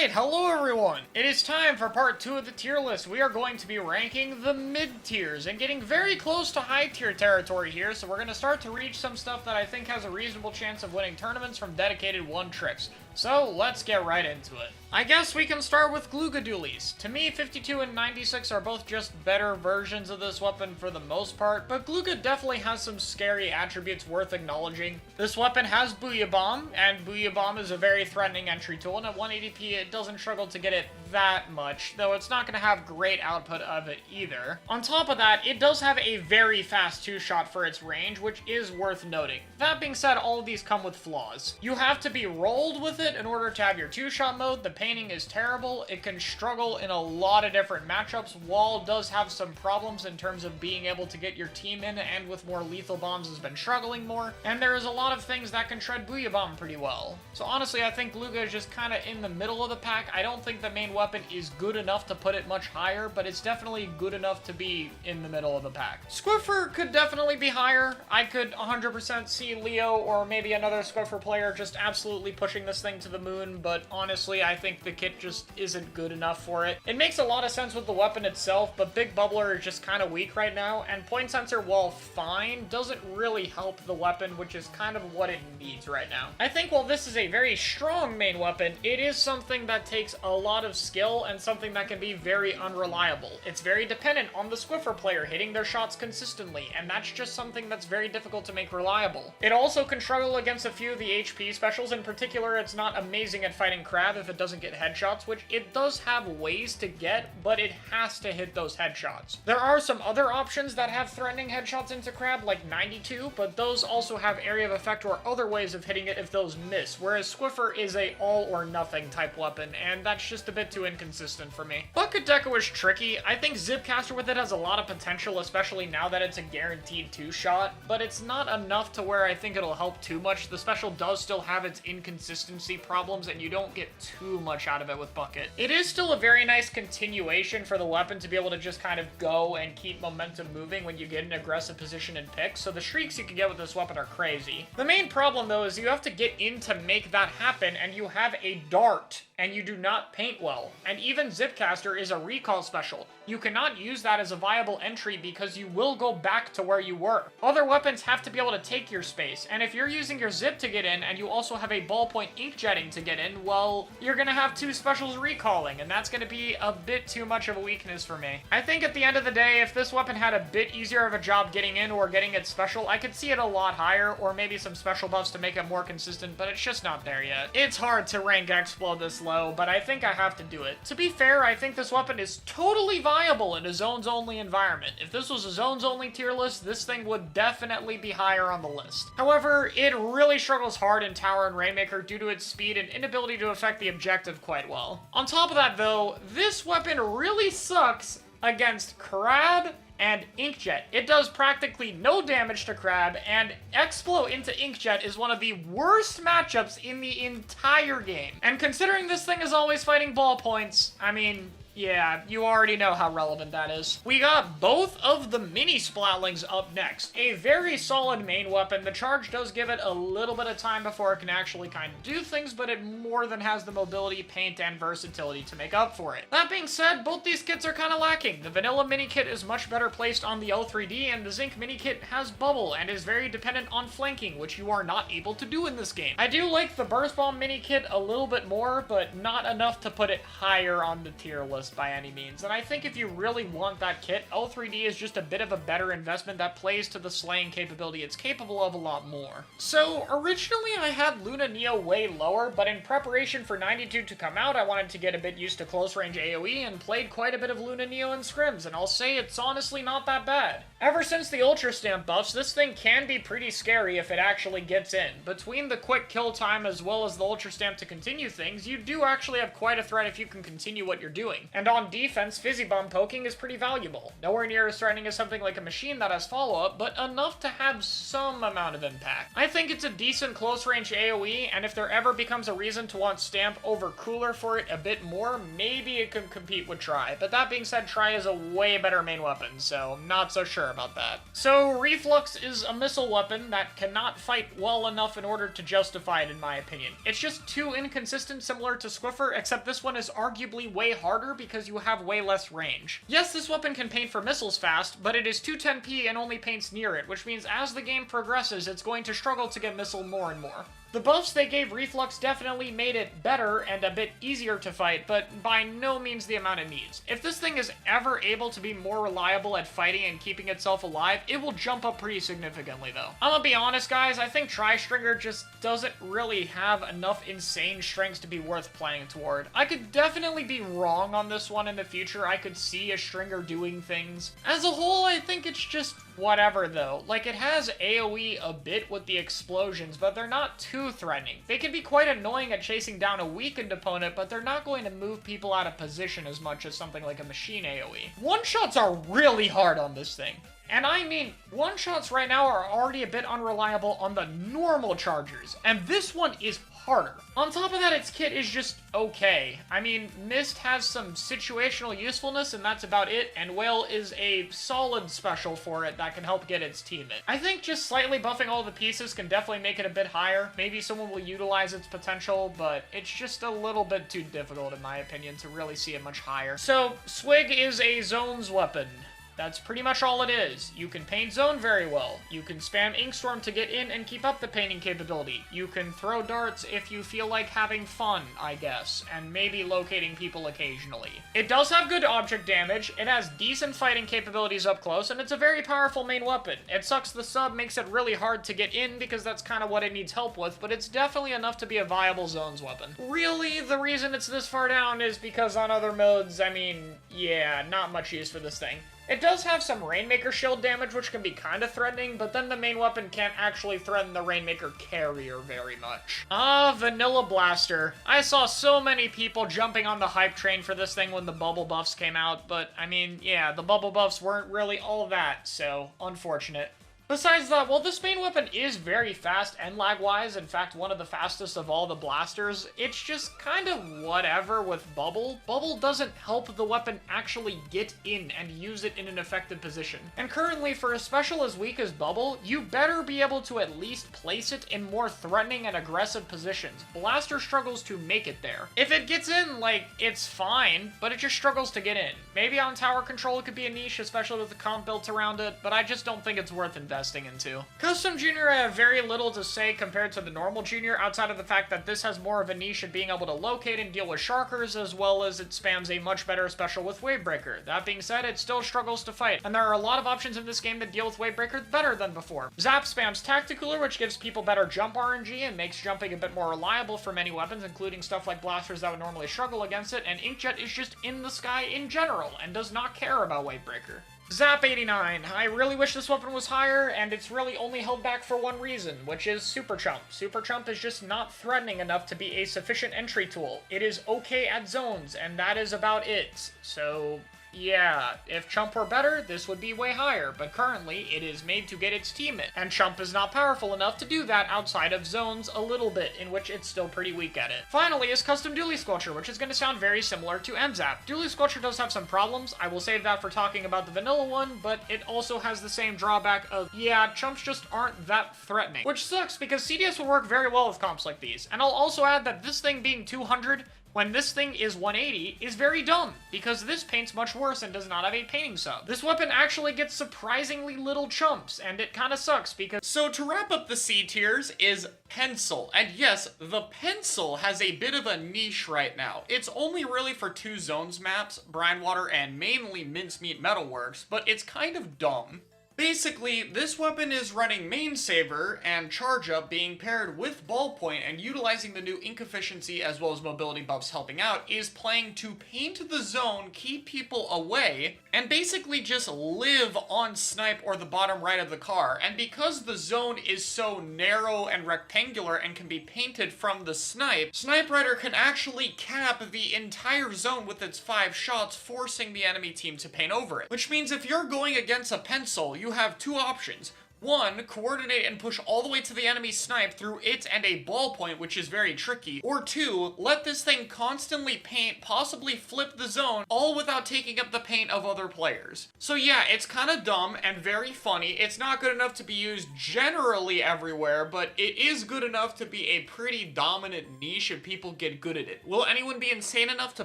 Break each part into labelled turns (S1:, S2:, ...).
S1: Alright, hello everyone! It is time for part 2 of the tier list. We are going to be ranking the mid-tiers and getting very close to high-tier territory here, so we're going to start to reach some stuff that I think has a reasonable chance of winning tournaments from dedicated one tricks. So, let's get right into it. I guess we can start with Glugadoolies. To me, 52 and 96 are both just better versions of this weapon for the most part, but Gluga definitely has some scary attributes worth acknowledging. This weapon has Booyah Bomb, and Booyah Bomb is a very threatening entry tool, and at 180p it doesn't struggle to get it that much, though it's not going to have great output of it either. On top of that, it does have a very fast 2-shot for its range, which is worth noting. That being said, all of these come with flaws. You have to be rolled with it in order to have your 2-shot mode. The painting is terrible. It can struggle in a lot of different matchups. Wall does have some problems in terms of being able to get your team in, and with more lethal bombs has been struggling more, and there is a lot of things that can shred Booyah Bomb pretty well. So honestly, I think Gluga is just kind of in the middle of the pack. I don't think the main weapon is good enough to put it much higher, but it's definitely good enough to be in the middle of the pack. Squiffer could definitely be higher. I could 100% see Leo or maybe another Squiffer player just absolutely pushing this thing to the moon, but honestly, I think the kit just isn't good enough for it. It makes a lot of sense with the weapon itself, but Big Bubbler is just kind of weak right now, and Point Sensor, while fine, doesn't really help the weapon, which is kind of what it needs right now. I think while this is a very strong main weapon, it is something that takes a lot of skill and something that can be very unreliable. It's very dependent on the Squiffer player hitting their shots consistently, and that's just something that's very difficult to make reliable. It also can struggle against a few of the HP specials. In particular, it's not amazing at fighting Crab if it doesn't get headshots, which it does have ways to get, but it has to hit those headshots. There are some other options that have threatening headshots into Crab, like 92, but those also have area of effect or other ways of hitting it if those miss, whereas Squiffer is a all-or-nothing type weapon, and that's just a bit too inconsistent for me. Bucket Deco is tricky. I think Zipcaster with it has a lot of potential, especially now that it's a guaranteed 2-shot, but it's not enough to where I think it'll help too much. The special does still have its inconsistency problems, and you don't get too much out of it with Bucket. It is still a very nice continuation for the weapon to be able to just kind of go and keep momentum moving when you get an aggressive position and pick, so the streaks you can get with this weapon are crazy. The main problem, though, is you have to get in to make that happen, and you have a dart, and you do not paint well. And even Zipcaster is a recall special. You cannot use that as a viable entry because you will go back to where you were. Other weapons have to be able to take your space, and if you're using your Zip to get in and you also have a ballpoint inkjetting to get in, well, you're gonna have two specials recalling, and that's gonna be a bit too much of a weakness for me. I think at the end of the day, if this weapon had a bit easier of a job getting in or getting its special, I could see it a lot higher, or maybe some special buffs to make it more consistent, but it's just not there yet. It's hard to rank Explode this low, but I think I have to do it. To be fair, I think this weapon is totally viable in a zones-only environment. If this was a zones-only tier list, this thing would definitely be higher on the list. However, it really struggles hard in Tower and Rainmaker due to its speed and inability to affect the objective quite well. On top of that, though, this weapon really sucks against Crab and Inkjet. It does practically no damage to Crab, and Explo into Inkjet is one of the worst matchups in the entire game. And considering this thing is always fighting ballpoints, I mean, yeah, you already know how relevant that is. We got both of the mini Splatlings up next. A very solid main weapon. The charge does give it a little bit of time before it can actually kind of do things, but it more than has the mobility, paint, and versatility to make up for it. That being said, both these kits are kind of lacking. The vanilla mini kit is much better placed on the L3D, and the Zinc mini kit has bubble and is very dependent on flanking, which you are not able to do in this game. I do like the Burst Bomb mini kit a little bit more, but not enough to put it higher on the tier list by any means, and I think if you really want that kit, L3D is just a bit of a better investment that plays to the slaying capability it's capable of a lot more. So, originally I had Luna Neo way lower, but in preparation for 92 to come out, I wanted to get a bit used to close range AoE and played quite a bit of Luna Neo in scrims, and I'll say it's honestly not that bad. Ever since the Ultra Stamp buffs, this thing can be pretty scary if it actually gets in. Between the quick kill time as well as the Ultra Stamp to continue things, you do actually have quite a threat if you can continue what you're doing. And on defense, Fizzy Bomb poking is pretty valuable. Nowhere near as threatening as something like a machine that has follow-up, but enough to have some amount of impact. I think it's a decent close-range AoE, and if there ever becomes a reason to want Stamp over Cooler for it a bit more, maybe it could compete with Try. But that being said, Try is a way better main weapon, so not so sure about that. So Reflux is a missile weapon that cannot fight well enough in order to justify it, in my opinion. It's just too inconsistent, similar to Squiffer, except this one is arguably way harder because you have way less range. Yes, this weapon can paint for missiles fast, but it is 210p and only paints near it, which means as the game progresses, it's going to struggle to get missile more and more. The buffs they gave Reflux definitely made it better and a bit easier to fight, but by no means the amount it needs. If this thing is ever able to be more reliable at fighting and keeping itself alive, it will jump up pretty significantly though. I'm gonna be honest guys, I think Tri-Stringer just doesn't really have enough insane strengths to be worth playing toward. I could definitely be wrong on this one in the future, I could see a Stringer doing things. As a whole, I think it's just whatever though. Like, it has AoE a bit with the explosions, but they're not too threatening. They can be quite annoying at chasing down a weakened opponent, but they're not going to move people out of position as much as something like a machine AoE. One-shots are really hard on this thing. And I mean, one-shots right now are already a bit unreliable on the normal chargers, and this one is harder. On top of that, its kit is just okay. I mean, Mist has some situational usefulness, and that's about it, and Whale is a solid special for it that can help get its team in. I think just slightly buffing all the pieces can definitely make it a bit higher. Maybe someone will utilize its potential, but it's just a little bit too difficult, in my opinion, to really see it much higher. So, Swig is a zones weapon. That's pretty much all it is. You can paint zone very well. You can spam Inkstorm to get in and keep up the painting capability. You can throw darts if you feel like having fun, I guess, and maybe locating people occasionally. It does have good object damage, it has decent fighting capabilities up close, and it's a very powerful main weapon. It sucks the sub makes it really hard to get in because that's kind of what it needs help with, but it's definitely enough to be a viable zones weapon. Really, the reason it's this far down is because on other modes, I mean, yeah, not much use for this thing. It does have some Rainmaker shield damage, which can be kind of threatening, but then the main weapon can't actually threaten the Rainmaker carrier very much. Vanilla Blaster. I saw so many people jumping on the hype train for this thing when the bubble buffs came out, but I mean, yeah, the bubble buffs weren't really all that, so unfortunate. Besides that, while this main weapon is very fast and lag-wise, in fact one of the fastest of all the blasters, it's just kind of whatever with Bubble. Bubble doesn't help the weapon actually get in and use it in an effective position. And currently, for a special as weak as Bubble, you better be able to at least place it in more threatening and aggressive positions. Blaster struggles to make it there. If it gets in, like, it's fine, but it just struggles to get in. Maybe on tower control it could be a niche, especially with the comp built around it, but I just don't think it's worth investing into. Custom Junior I have very little to say compared to the normal Junior, outside of the fact that this has more of a niche in being able to locate and deal with Sharkers, as well as it spams a much better special with Wavebreaker. That being said, it still struggles to fight, and there are a lot of options in this game that deal with Wavebreaker better than before. Zap spams Tacticooler, which gives people better jump RNG and makes jumping a bit more reliable for many weapons, including stuff like blasters that would normally struggle against it, and Inkjet is just in the sky in general, and does not care about Wavebreaker. Zap 89. I really wish this weapon was higher, and it's really only held back for one reason, which is Super Chump. Super Chump is just not threatening enough to be a sufficient entry tool. It is okay at zones, and that is about it. So, yeah, if Chump were better, this would be way higher, but currently it is made to get its team in, and Chump is not powerful enough to do that outside of zones a little bit, in which it's still pretty weak at it. Finally is Custom Dually Squelcher, which is going to sound very similar to MZAP. Dually Squelcher does have some problems, I will save that for talking about the vanilla one, but it also has the same drawback of, yeah, Chumps just aren't that threatening. Which sucks, because CDS will work very well with comps like these, and I'll also add that this thing being 200, when this thing is 180, is very dumb, because this paints much worse and does not have a painting sub. This weapon actually gets surprisingly little chumps, and it kinda sucks because... So to wrap up the C tiers is Pencil, and yes, the Pencil has a bit of a niche right now. It's only really for 2 zones maps, Brinewater and mainly Mincemeat Metalworks, but it's kind of dumb. Basically, this weapon is running Main Saver and Charge Up being paired with Ballpoint, and utilizing the new ink efficiency as well as mobility buffs helping out, is playing to paint the zone, keep people away, and basically just live on snipe or the bottom right of the car. And because the zone is so narrow and rectangular and can be painted from the snipe, Snipe Rider can actually cap the entire zone with its 5 shots, forcing the enemy team to paint over it. Which means if you're going against a pencil, you have 2 options. 1, coordinate and push all the way to the enemy snipe through it and a ballpoint, which is very tricky. Or 2, let this thing constantly paint, possibly flip the zone, all without taking up the paint of other players. So yeah, it's kind of dumb and very funny. It's not good enough to be used generally everywhere, but it is good enough to be a pretty dominant niche if people get good at it. Will anyone be insane enough to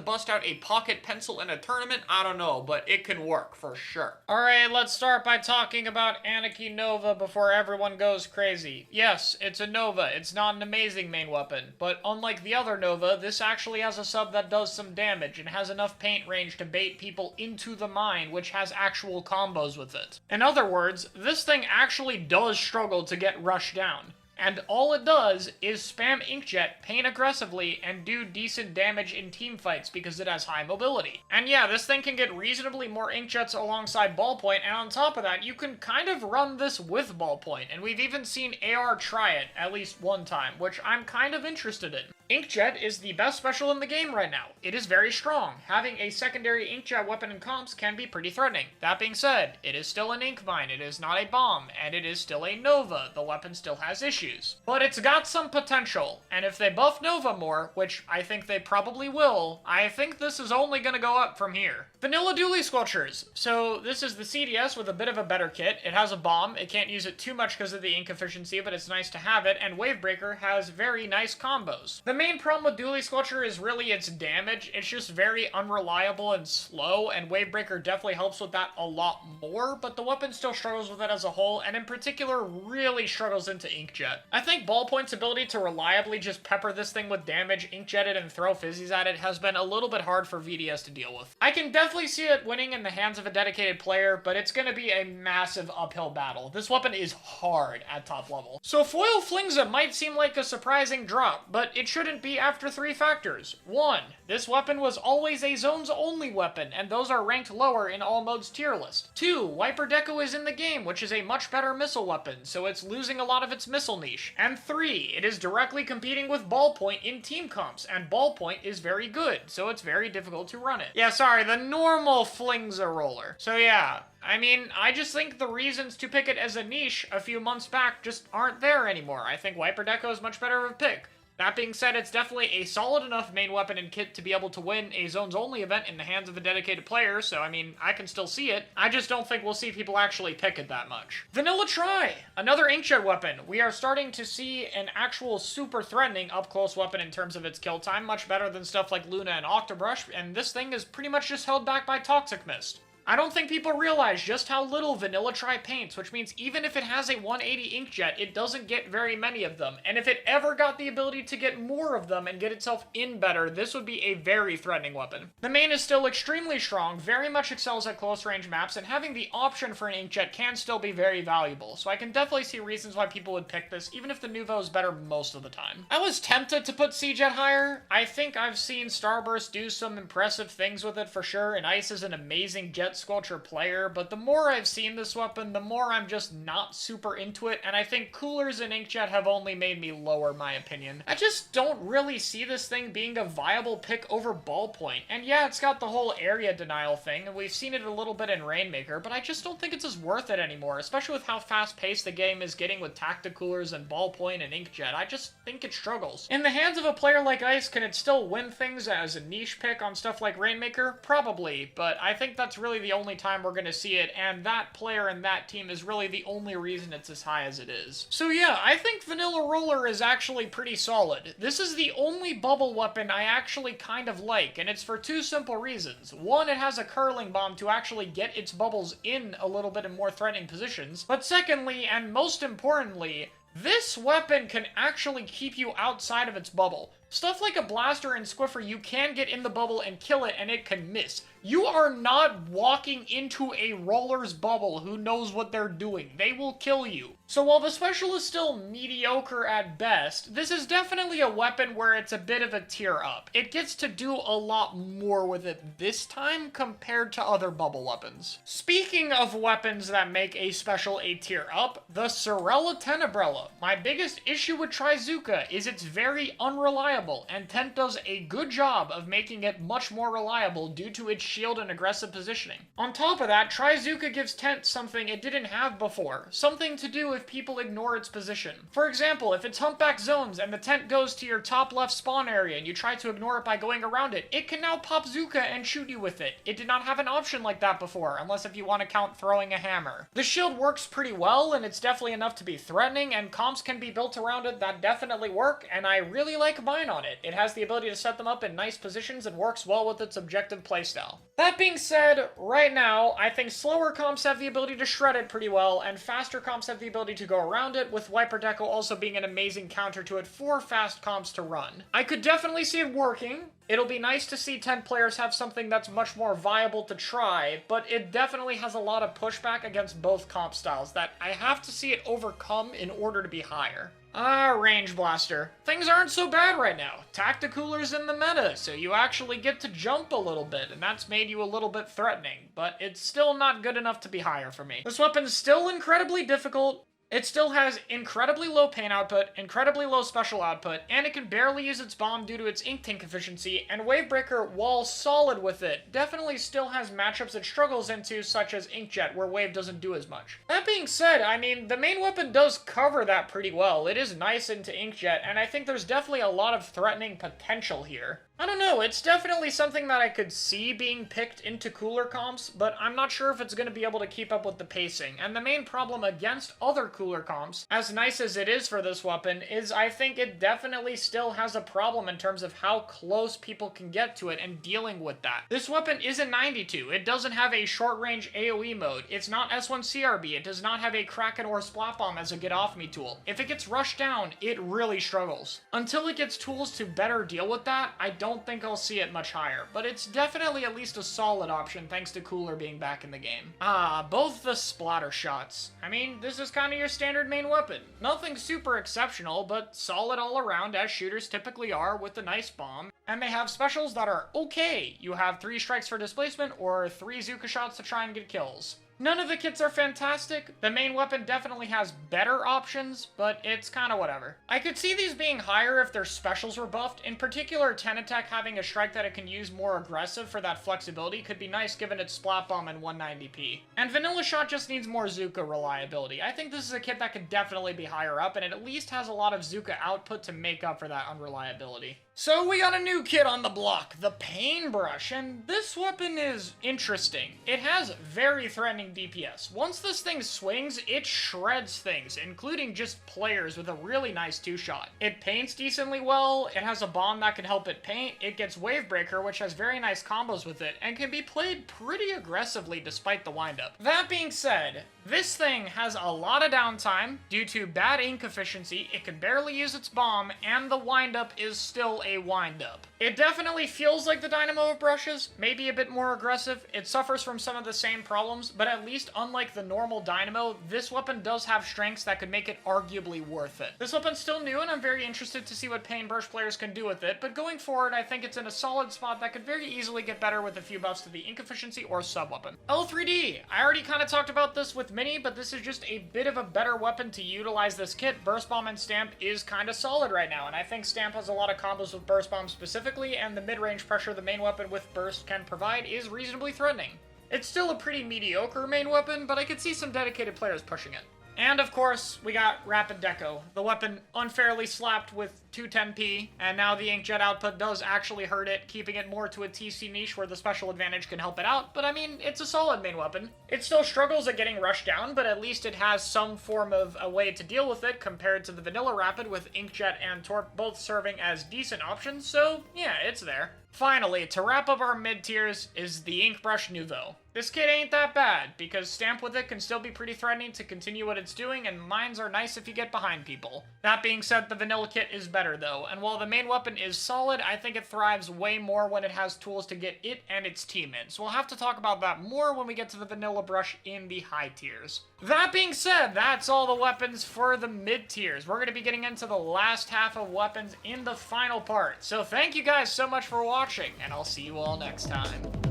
S1: bust out a pocket pencil in a tournament? I don't know, but it can work for sure. Alright, let's start by talking about Anarchy Nova before everyone goes crazy. Yes, it's a Nova. It's not an amazing main weapon, but unlike the other Nova, this actually has a sub that does some damage and has enough paint range to bait people into the mine, which has actual combos with it. In other words, this thing actually does struggle to get rushed down. And all it does is spam Inkjet, paint aggressively, and do decent damage in teamfights because it has high mobility. And yeah, this thing can get reasonably more Inkjets alongside Ballpoint, and on top of that, you can kind of run this with Ballpoint, and we've even seen AR try it at least one time, which I'm kind of interested in. Inkjet is the best special in the game right now. It is very strong. Having a secondary Inkjet weapon in comps can be pretty threatening. That being said, it is still an ink mine, it is not a bomb, and it is still a Nova. The weapon still has issues. But it's got some potential, and if they buff Nova more, which I think they probably will, I think this is only gonna go up from here. Vanilla Dually Squelchers. So this is the CDS with a bit of a better kit. It has a bomb. It can't use it too much because of the ink efficiency, but it's nice to have it, and Wavebreaker has very nice combos. The main problem with Dually Squelcher is really its damage. It's just very unreliable and slow, and Wavebreaker definitely helps with that a lot more, but the weapon still struggles with it as a whole, and in particular really struggles into Inkjet. I think Ballpoint's ability to reliably just pepper this thing with damage, Inkjet it, and throw fizzies at it has been a little bit hard for VDS to deal with. I can definitely see it winning in the hands of a dedicated player, but it's gonna be a massive uphill battle. This weapon is hard at top level. So Foil Flingza might seem like a surprising drop, but it shouldn't be after 3 factors. 1, this weapon was always a zones only weapon, and those are ranked lower in all modes tier list. 2, Wiper Deco is in the game, which is a much better missile weapon, so it's losing a lot of its missile niche. And 3, it is directly competing with Ballpoint in team comps, and Ballpoint is very good, so it's very difficult to run it. Yeah, sorry, the normal Flingza roller. So yeah, I mean, I just think the reasons to pick it as a niche a few months back just aren't there anymore. I think Wiper Deco is much better of a pick. That being said, it's definitely a solid enough main weapon and kit to be able to win a zones-only event in the hands of a dedicated player, so I mean, I can still see it. I just don't think we'll see people actually pick it that much. Vanilla Tri! Another Inkjet weapon. We are starting to see an actual super threatening up-close weapon in terms of its kill time, much better than stuff like Luna and Octobrush, and this thing is pretty much just held back by Toxic Mist. I don't think people realize just how little Vanilla Tri paints, which means even if it has a 180 Inkjet, it doesn't get very many of them. And if it ever got the ability to get more of them and get itself in better, this would be a very threatening weapon. The main is still extremely strong, very much excels at close range maps, and having the option for an Inkjet can still be very valuable. So I can definitely see reasons why people would pick this, even if the Nuvo is better most of the time. I was tempted to put C-Jet higher. I think I've seen Starburst do some impressive things with it for sure, and Ice is an amazing jet Squelcher player, but the more I've seen this weapon, the more I'm just not super into it, and I think Coolers and Inkjet have only made me lower my opinion. I just don't really see this thing being a viable pick over Ballpoint, and yeah, it's got the whole area denial thing, and we've seen it a little bit in Rainmaker, but I just don't think it's as worth it anymore, especially with how fast-paced the game is getting with Tacticoolers and Ballpoint and Inkjet. I just think it struggles. In the hands of a player like Ice, can it still win things as a niche pick on stuff like Rainmaker? Probably, but I think that's really the only time we're going to see it, and that player and that team is really the only reason it's as high as it is. So yeah, I think Vanilla Roller is actually pretty solid. This is the only bubble weapon I actually kind of like, and it's for 2 simple reasons. 1, it has a curling bomb to actually get its bubbles in a little bit in more threatening positions, but secondly, and most importantly, this weapon can actually keep you outside of its bubble. Stuff like a blaster and squiffer, you can get in the bubble and kill it and it can miss. You are not walking into a roller's bubble who knows what they're doing. They will kill you. So while the special is still mediocre at best, this is definitely a weapon where it's a bit of a tier up. It gets to do a lot more with it this time compared to other bubble weapons. Speaking of weapons that make a special a tier up, the Sorella Tenebrella. My biggest issue with Trizuka is it's very unreliable, and Tent does a good job of making it much more reliable due to its shield and aggressive positioning. On top of that, Trizuka gives Tent something it didn't have before, something to do if people ignore its position. For example, if it's humpback zones and the tent goes to your top left spawn area and you try to ignore it by going around it, it can now pop Zuka and shoot you with it. It did not have an option like that before, unless if you want to count throwing a hammer. The shield works pretty well, and it's definitely enough to be threatening, and comps can be built around it that definitely work, and I really like mine on it. It has the ability to set them up in nice positions and works well with its objective playstyle. That being said, right now, I think slower comps have the ability to shred it pretty well, and faster comps have the ability to go around it, with Wiper Deco also being an amazing counter to it for fast comps to run. I could definitely see it working. It'll be nice to see 10 players have something that's much more viable to try, but it definitely has a lot of pushback against both comp styles that I have to see it overcome in order to be higher. Range Blaster. Things aren't so bad right now. Tacticooler's in the meta, so you actually get to jump a little bit, and that's made you a little bit threatening, but it's still not good enough to be higher for me. This weapon's still incredibly difficult. It still has incredibly low pain output, incredibly low special output, and it can barely use its bomb due to its ink tank efficiency, and Wavebreaker, while solid with it, definitely still has matchups it struggles into, such as Inkjet, where Wave doesn't do as much. That being said, I mean, the main weapon does cover that pretty well. It is nice into Inkjet, and I think there's definitely a lot of threatening potential here. I don't know, it's definitely something that I could see being picked into cooler comps, but I'm not sure if it's going to be able to keep up with the pacing. And the main problem against other cooler comps, as nice as it is for this weapon, is I think it definitely still has a problem in terms of how close people can get to it and dealing with that. This weapon isn't 92, it doesn't have a short-range AoE mode, it's not S1 CRB, it does not have a Kraken or Splat Bomb as a get-off-me tool. If it gets rushed down, it really struggles. Until it gets tools to better deal with that, I don't think I'll see it much higher, but it's definitely at least a solid option thanks to Cooler being back in the game. Both the splatter shots. I mean, this is kind of your standard main weapon. Nothing super exceptional, but solid all around as shooters typically are with a nice bomb, and they have specials that are okay. You have 3 strikes for displacement or 3 Zuka shots to try and get kills. None of the kits are fantastic. The main weapon definitely has better options, but it's kind of whatever. I could see these being higher if their specials were buffed. In particular, 10 attack having a strike that it can use more aggressive for that flexibility could be nice given its Splat Bomb and 190p. And Vanilla Shot just needs more Zuka reliability. I think this is a kit that could definitely be higher up, and it at least has a lot of Zuka output to make up for that unreliability. So we got a new kit on the block, the Paintbrush, and this weapon is interesting. It has very threatening DPS. Once this thing swings, it shreds things, including just players with a really nice 2-shot. It paints decently well, it has a bomb that can help it paint, it gets Wavebreaker, which has very nice combos with it, and can be played pretty aggressively despite the windup. That being said, this thing has a lot of downtime due to bad ink efficiency, it can barely use its bomb, and the windup is still a windup. It definitely feels like the Dynamo of brushes, maybe a bit more aggressive. It suffers from some of the same problems, but at least unlike the normal Dynamo, this weapon does have strengths that could make it arguably worth it. This weapon's still new, and I'm very interested to see what Paintbrush players can do with it, but going forward, I think it's in a solid spot that could very easily get better with a few buffs to the ink efficiency or sub-weapon. L3D. I already kind of talked about this with Mini, but this is just a bit of a better weapon to utilize this kit. Burst Bomb and Stamp is kind of solid right now, and I think Stamp has a lot of combos with Burst Bomb specifically, and the mid-range pressure the main weapon with Burst can provide is reasonably threatening. It's still a pretty mediocre main weapon, but I could see some dedicated players pushing it. And of course, we got Rapid Deco. The weapon unfairly slapped with 210p, and now the inkjet output does actually hurt it, keeping it more to a TC niche where the special advantage can help it out, but I mean, it's a solid main weapon. It still struggles at getting rushed down, but at least it has some form of a way to deal with it compared to the vanilla Rapid with inkjet and torp both serving as decent options, so yeah, it's there. Finally, to wrap up our mid-tiers is the Ink Brush Nouveau. This kit ain't that bad, because Stamp with it can still be pretty threatening to continue what it's doing, and mines are nice if you get behind people. That being said, the vanilla kit is better though, and while the main weapon is solid, I think it thrives way more when it has tools to get it and its team in, so we'll have to talk about that more when we get to the vanilla brush in the high tiers. That being said, that's all the weapons for the mid tiers. We're going to be getting into the last half of weapons in the final part, so thank you guys so much for watching, and I'll see you all next time.